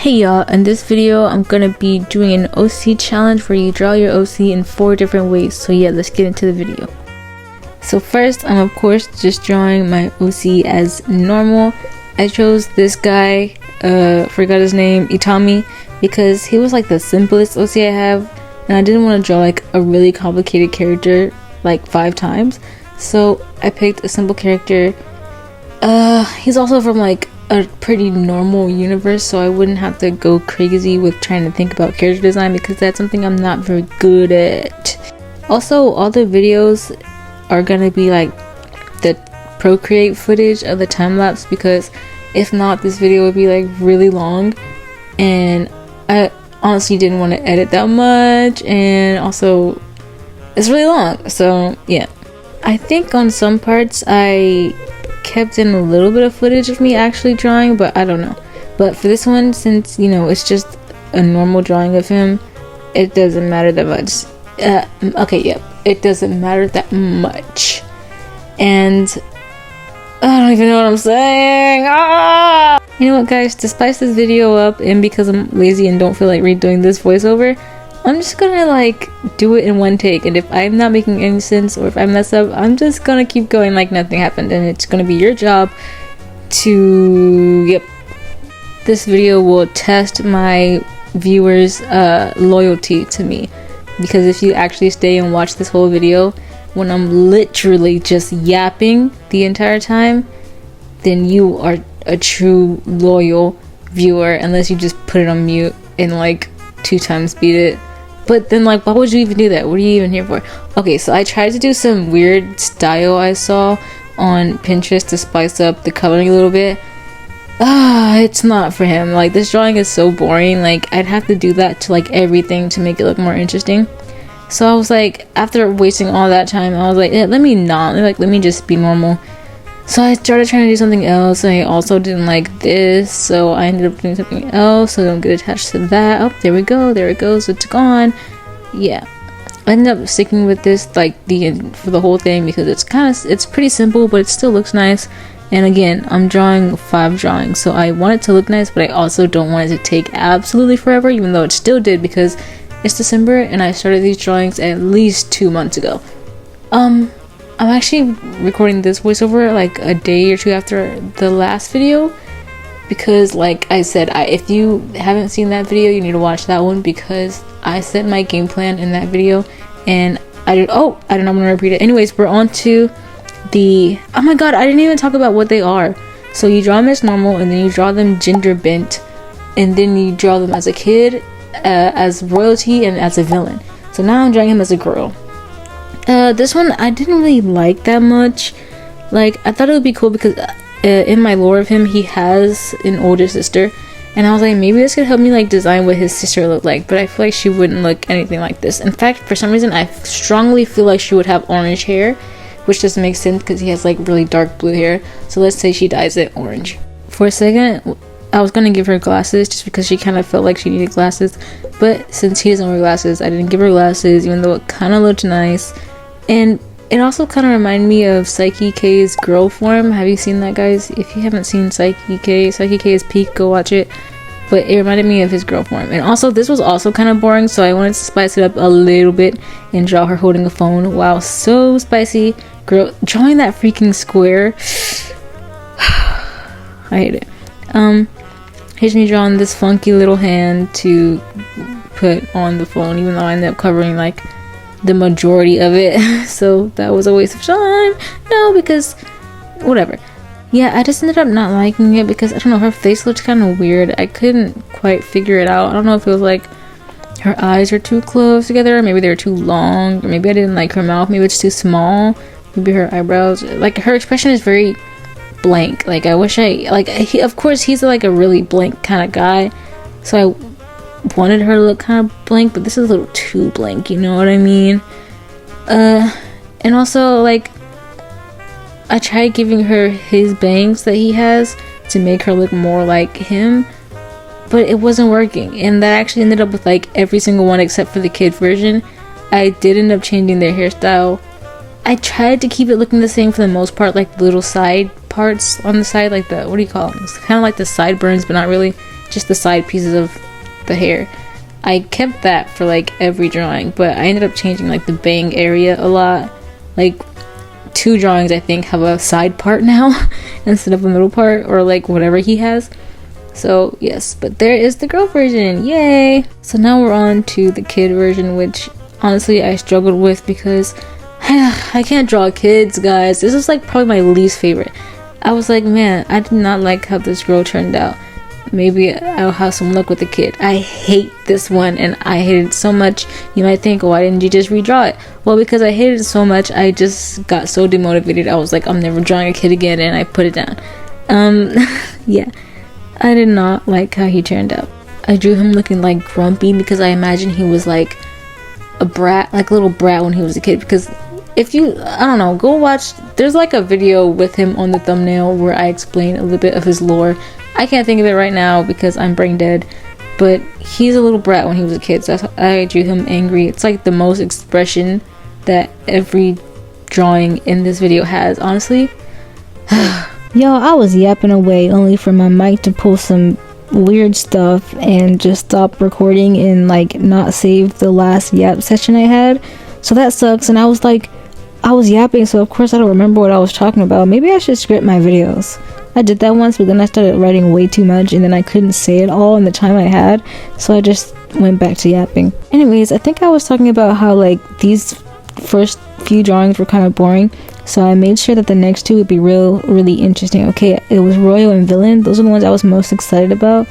Hey y'all, in this video I'm gonna be doing an OC challenge where you draw your OC in 4 different ways. So yeah, let's get into the video. So first, I'm of course just drawing my OC as normal. I chose this guy, forgot his name, Itami, because he was like the simplest OC I have, and I didn't want to draw like a really complicated character like 5 times. So I picked a simple character. He's also from like a pretty normal universe, so I wouldn't have to go crazy with trying to think about character design because that's something I'm not very good at. Also, all the videos are gonna be like the Procreate footage of the time lapse, because if not, this video would be like really long, and I honestly didn't want to edit that much, and also it's really long. So yeah, I think on some parts I kept in a little bit of footage of me actually drawing, but I don't know. But for this one, since you know it's just a normal drawing of him, it doesn't matter that much. It doesn't matter that much. And I don't even know what I'm saying. You know what, guys, to spice this video up, and because I'm lazy and don't feel like redoing this voiceover, I'm just gonna like do it in one take, and if I'm not making any sense or if I mess up, I'm just gonna keep going like nothing happened, and it's gonna be your job to this video will test my viewers loyalty to me, because if you actually stay and watch this whole video when I'm literally just yapping the entire time, then you are a true loyal viewer, unless you just put it on mute and like 2 times speed it. But then, like, why would you even do that? What are you even here for? Okay, so I tried to do some weird style I saw on Pinterest to spice up the coloring a little bit. It's not for him. Like, this drawing is so boring. Like, I'd have to do that to, like, everything to make it look more interesting. So I was like, after wasting all that time, I was like, let me just be normal. So I started trying to do something else, and I also didn't like this, so I ended up doing something else, so don't get attached to that. Oh, there we go, there it goes, it's gone. Yeah, I ended up sticking with this like for the whole thing, because it's pretty simple, but it still looks nice. And again, I'm drawing 5 drawings, so I want it to look nice, but I also don't want it to take absolutely forever, even though it still did, because it's December and I started these drawings at least 2 months ago. I'm actually recording this voiceover like a day or 2 after the last video, because like I said, if you haven't seen that video, you need to watch that one, because I set my game plan in that video, and I don't know, I'm gonna repeat it. Anyways, we're on to the, oh my god, I didn't even talk about what they are. So you draw them as normal, and then you draw them Genderbent, and then you draw them as a kid, as royalty, and as a villain. So now I'm drawing him as a girl. This one I didn't really like that much. Like, I thought it would be cool because in my lore of him, he has an older sister, and I was like, maybe this could help me like design what his sister looked like, but I feel like she wouldn't look anything like this. In fact, for some reason, I strongly feel like she would have orange hair, which doesn't make sense because he has like really dark blue hair. So let's say she dyes it orange. For a second, I was gonna give her glasses just because she kind of felt like she needed glasses, but since he doesn't wear glasses, I didn't give her glasses, even though it kind of looked nice. And it also kind of reminded me of Psyche K's girl form. Have you seen that, guys? If you haven't seen Psyche K is peak, go watch it. But it reminded me of his girl form. And also, this was also kind of boring, so I wanted to spice it up a little bit and draw her holding a phone. Wow, so spicy. Girl, drawing that freaking square. I hate it. Here's me drawing this funky little hand to put on the phone, even though I ended up covering like the majority of it. So that was a waste of time. No, because whatever. Yeah, I just ended up not liking it because I don't know, her face looked kind of weird. I couldn't quite figure it out. I don't know if it was like her eyes are too close together, or maybe they were too long, or maybe I didn't like her mouth, maybe it's too small, maybe her eyebrows, like her expression is very blank. Like, I wish of course he's like a really blank kind of guy, so I wanted her to look kind of blank, but this is a little too blank, you know what I mean? And also, like, I tried giving her his bangs that he has to make her look more like him, but it wasn't working, and that actually ended up with like every single one except for the kid version. I did end up changing their hairstyle. I tried to keep it looking the same for the most part, like little side parts on the side, like the, what do you call them? It's kind of like the sideburns, but not really. just the side pieces of the hair. I kept that for like every drawing, but I ended up changing like the bang area a lot. Like 2 drawings I think have a side part now instead of a middle part, or like whatever he has. So yes, but there is the girl version, yay! So now we're on to the kid version, which honestly I struggled with because I can't draw kids, guys. This is like probably my least favorite. I was like, man, I did not like how this girl turned out. Maybe I'll have some luck with the kid. I hate this one, and I hate it so much. You might think, why didn't you just redraw it? Well, because I hated it so much, I just got so demotivated. I was like, I'm never drawing a kid again, and I put it down. Yeah, I did not like how he turned out. I drew him looking like grumpy because I imagine he was like a brat, like a little brat when he was a kid. Because if you, I don't know, go watch, there's like a video with him on the thumbnail where I explain a little bit of his lore. I can't think of it right now because I'm brain dead, but he's a little brat when he was a kid, so I drew him angry. It's like the most expression that every drawing in this video has, honestly. Y'all, I was yapping away only for my mic to pull some weird stuff and just stop recording and like not save the last yap session I had, so that sucks. And I was like, I was yapping, so of course I don't remember what I was talking about. Maybe I should script my videos. I did that once, but then I started writing way too much and then I couldn't say it all in the time I had, so I just went back to yapping. Anyways, I think I was talking about how like these first few drawings were kind of boring, so I made sure that the next 2 would be really interesting. Okay, it was Royal and Villain. Those are the ones I was most excited about,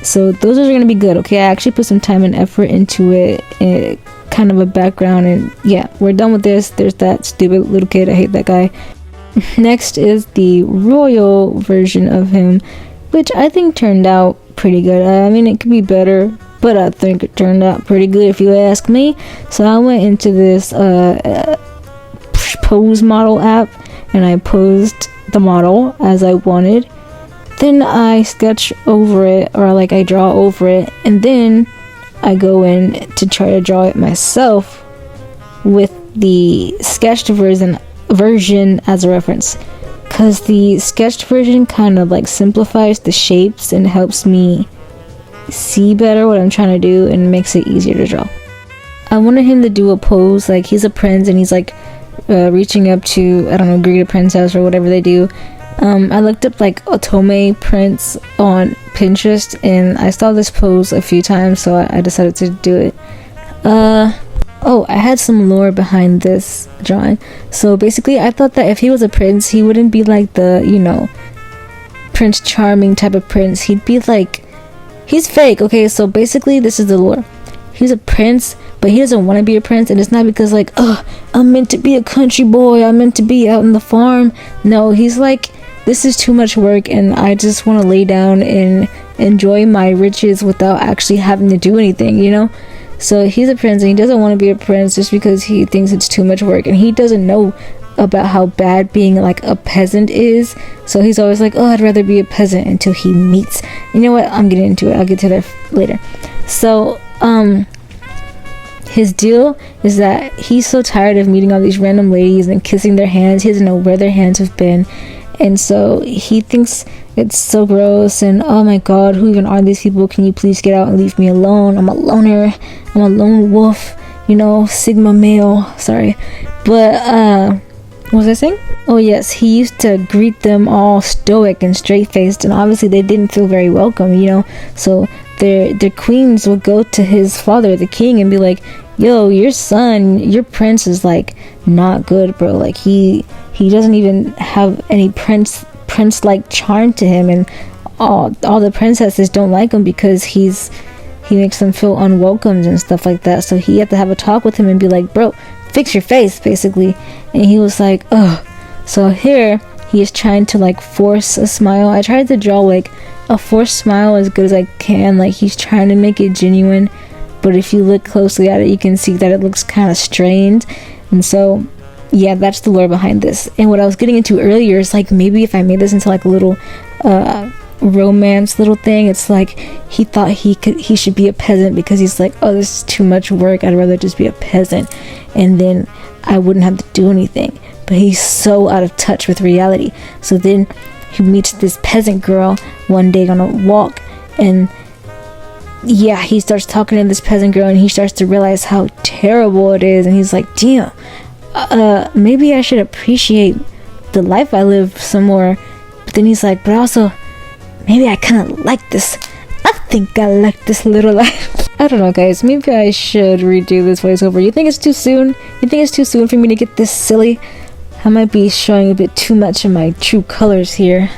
so those are gonna be good. Okay, I actually put some time and effort into it, kind of a background, and yeah, we're done with this. There's that stupid little kid, I hate that guy. Next is the royal version of him, which I think turned out pretty good. I mean, it could be better, but I think it turned out pretty good if you ask me. So I went into this pose model app and I posed the model as I wanted. Then I sketch over it, or like I draw over it, and then I go in to try to draw it myself with the sketched version as a reference, because the sketched version kind of like simplifies the shapes and helps me see better what I'm trying to do and makes it easier to draw. I wanted him to do a pose like he's a prince and he's like reaching up to, I don't know, greet a princess or whatever they do. I looked up like otome prince on Pinterest and I saw this pose a few times, so I decided to do it. Oh, I had some lore behind this drawing. So basically, I thought that if he was a prince, he wouldn't be like the, you know, Prince Charming type of prince. He'd be like, he's fake. Okay, so basically, this is the lore. He's a prince, but he doesn't want to be a prince, and it's not because like, oh, I'm meant to be a country boy, I'm meant to be out in the farm. No, he's like, this is too much work, and I just want to lay down and enjoy my riches without actually having to do anything, you know? So he's a prince and he doesn't want to be a prince just because he thinks it's too much work, and he doesn't know about how bad being like a peasant is. So he's always like, oh, I'd rather be a peasant, until he meets, you know what, I'm getting into it, I'll get to that later. So his deal is that he's so tired of meeting all these random ladies and kissing their hands. He doesn't know where their hands have been, and so he thinks it's so gross and oh my god, who even are these people? Can you please get out and leave me alone? I'm a loner, I'm a lone wolf, you know, sigma male. Sorry, but what was I saying? Oh yes, he used to greet them all stoic and straight-faced, and obviously they didn't feel very welcome, you know. So their queens would go to his father, the king, and be like, yo, your son, your prince is like not good, bro. Like he doesn't even have any prince-like charm to him, and all the princesses don't like him because he makes them feel unwelcomed and stuff like that. So he had to have a talk with him and be like, bro, fix your face, basically. And he was like, ugh. So here he is trying to like force a smile. I tried to draw like a forced smile as good as I can, like he's trying to make it genuine, but if you look closely at it, you can see that it looks kind of strained. And so yeah, that's the lore behind this. And what I was getting into earlier is like, maybe if I made this into like a little romance little thing, it's like he thought he should be a peasant because he's like, oh, this is too much work, I'd rather just be a peasant and then I wouldn't have to do anything. But he's so out of touch with reality. So then he meets this peasant girl one day on a walk, and yeah, he starts talking to this peasant girl and he starts to realize how terrible it is, and he's like, damn, maybe I should appreciate the life I live some more. But then he's like, but also maybe I kind of like this. I think I like this little life. I don't know, guys, maybe I should redo this voiceover. You think it's too soon? You think it's too soon for me to get this silly? I might be showing a bit too much of my true colors here.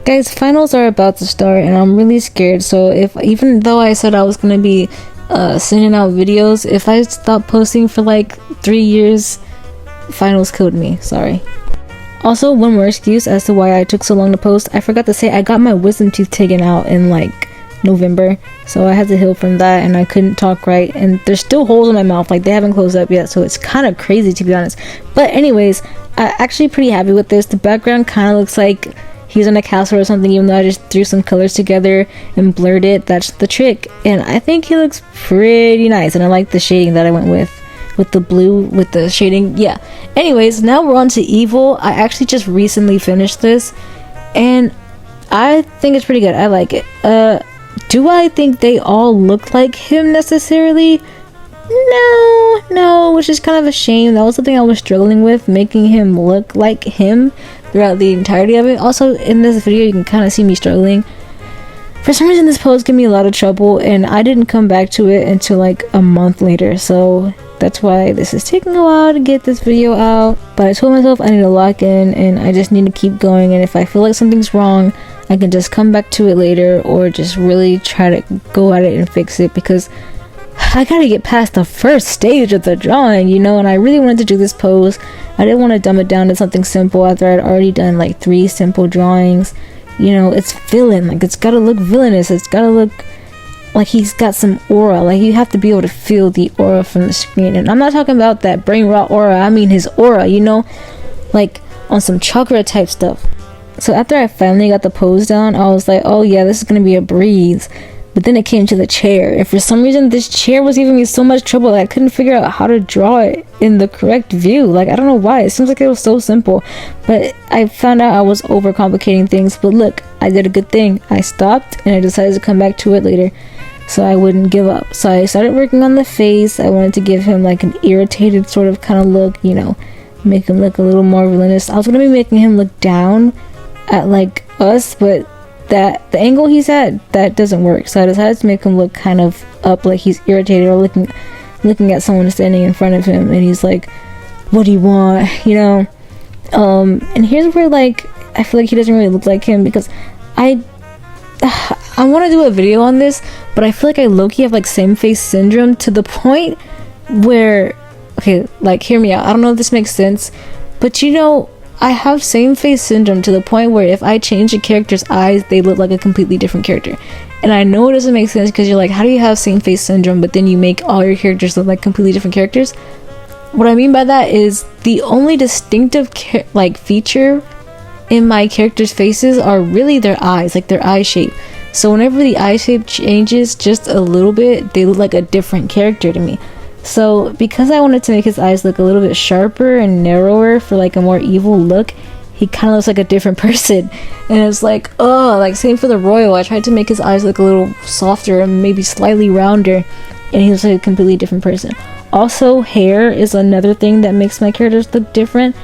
Guys, finals are about to start and I'm really scared, so even though I said I was gonna be sending out videos, if I stop posting for like 3 years, finals killed me. Sorry. Also, one more excuse as to why I took so long to post. I forgot to say I got my wisdom tooth taken out in like November, so I had to heal from that and I couldn't talk right, and there's still holes in my mouth, like they haven't closed up yet, so it's kind of crazy to be honest. But anyways, I'm actually pretty happy with this. The background kind of looks like he's in a castle or something, even though I just threw some colors together and blurred it. That's the trick, and I think he looks pretty nice, and I like the shading that I went with the blue with the shading. Yeah, anyways, now we're on to evil. I actually just recently finished this and I think it's pretty good. I like it. Do I think they all look like him necessarily? No, which is kind of a shame. That was something I was struggling with, making him look like him throughout the entirety of it. Also, in this video, you can kind of see me struggling. For some reason, this pose gave me a lot of trouble, and I didn't come back to it until like a month later, so that's why this is taking a while to get this video out. But I told myself I need to lock in, and I just need to keep going, and if I feel like something's wrong, I can just come back to it later, or just really try to go at it and fix it, because I gotta get past the first stage of the drawing, you know, and I really wanted to do this pose. I didn't want to dumb it down to something simple after I'd already done like 3 simple drawings. You know, it's villain, like it's gotta look villainous, it's gotta look like he's got some aura, like you have to be able to feel the aura from the screen. And I'm not talking about that brain rot aura, I mean his aura, you know, like on some chakra type stuff. So after I finally got the pose down, I was like, oh yeah, this is gonna be a breeze. But then it came to the chair, and for some reason this chair was giving me so much trouble that I couldn't figure out how to draw it in the correct view. Like, I don't know why, it seems like it was so simple, but I found out I was overcomplicating things. But look, I did a good thing. I stopped and I decided to come back to it later so I wouldn't give up. So I started working on the face. I wanted to give him like an irritated sort of kind of look, you know, make him look a little more villainous. I was going to be making him look down at like us, but that the angle he's at, that doesn't work, so I decided to make him look kind of up, like he's irritated or looking at someone standing in front of him and he's like, what do you want, you know. And here's where like I feel like he doesn't really look like him, because I want to do a video on this, but I feel like I low-key have like same face syndrome, to the point where, okay, like hear me out, I don't know if this makes sense, but you know, I have same face syndrome to the point where if I change a character's eyes, they look like a completely different character. And I know it doesn't make sense, because you're like, how do you have same face syndrome but then you make all your characters look like completely different characters? What I mean by that is the only distinctive like feature in my characters' faces are really their eyes, like their eye shape. So whenever the eye shape changes just a little bit, they look like a different character to me. So because I wanted to make his eyes look a little bit sharper and narrower for like a more evil look, he kind of looks like a different person. And it's like, oh, like same for the royal. I tried to make his eyes look a little softer and maybe slightly rounder, and he looks like a completely different person. Also, hair is another thing that makes my characters look different.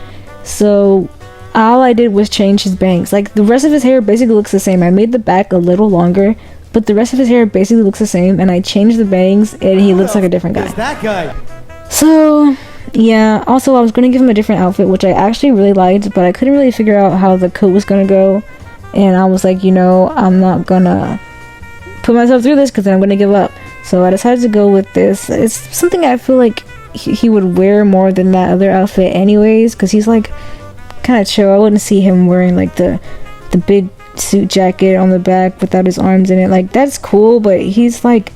So all I did was change his bangs. Like the rest of his hair basically looks the same. I made the back a little longer, but the rest of his hair basically looks the same, and I changed the bangs and he looks like a different guy. That guy. So yeah, also I was going to give him a different outfit, which I actually really liked, but I couldn't really figure out how the coat was going to go, and I was like, you know, I'm not gonna put myself through this because then I'm going to give up. So I decided to go with this. It's something I feel like he would wear more than that other outfit anyways, because he's like kind of chill. I wouldn't see him wearing like the big suit jacket on the back without his arms in it. Like, that's cool, but he's like,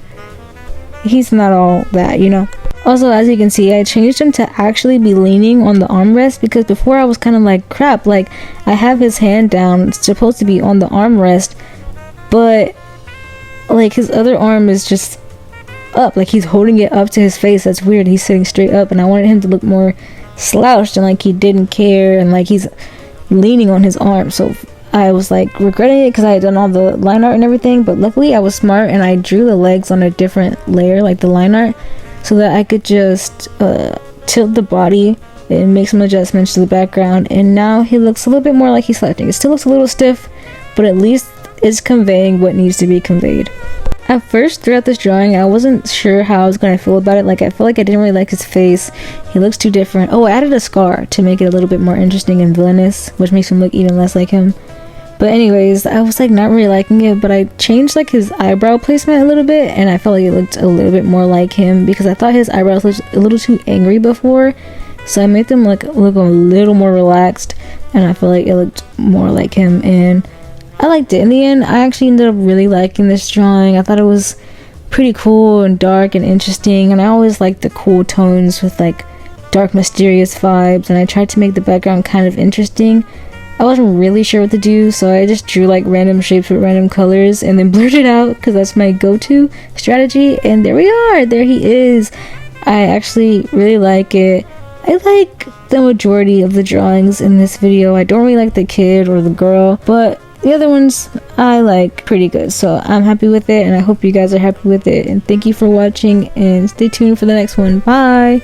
he's not all that, you know. Also, as you can see, I changed him to actually be leaning on the armrest, because before I was kind of like, crap, like I have his hand down, it's supposed to be on the armrest, but like his other arm is just up, like he's holding it up to his face. That's weird. He's sitting straight up, and I wanted him to look more slouched and like he didn't care, and like he's leaning on his arm. So I was like regretting it because I had done all the line art and everything, but luckily I was smart and I drew the legs on a different layer, like the line art, so that I could just tilt the body and make some adjustments to the background, and now he looks a little bit more like he's slouching. It still looks a little stiff, but at least it's conveying what needs to be conveyed. At first, throughout this drawing, I wasn't sure how I was going to feel about it. Like, I felt like I didn't really like his face. He looks too different. Oh, I added a scar to make it a little bit more interesting and villainous, which makes him look even less like him. But anyways, I was like not really liking it, but I changed like his eyebrow placement a little bit, and I felt like it looked a little bit more like him because I thought his eyebrows looked a little too angry before. So I made them look a little more relaxed, and I feel like it looked more like him, and I liked it. In the end, I actually ended up really liking this drawing. I thought it was pretty cool and dark and interesting, and I always like the cool tones with like dark mysterious vibes, and I tried to make the background kind of interesting. I wasn't really sure what to do, so I just drew like random shapes with random colors and then blurred it out because that's my go-to strategy, and there we are, there he is. I actually really like it. I like the majority of the drawings in this video. I don't really like the kid or the girl, but the other ones I like pretty good, so I'm happy with it, and I hope you guys are happy with it, and thank you for watching, and stay tuned for the next one. Bye!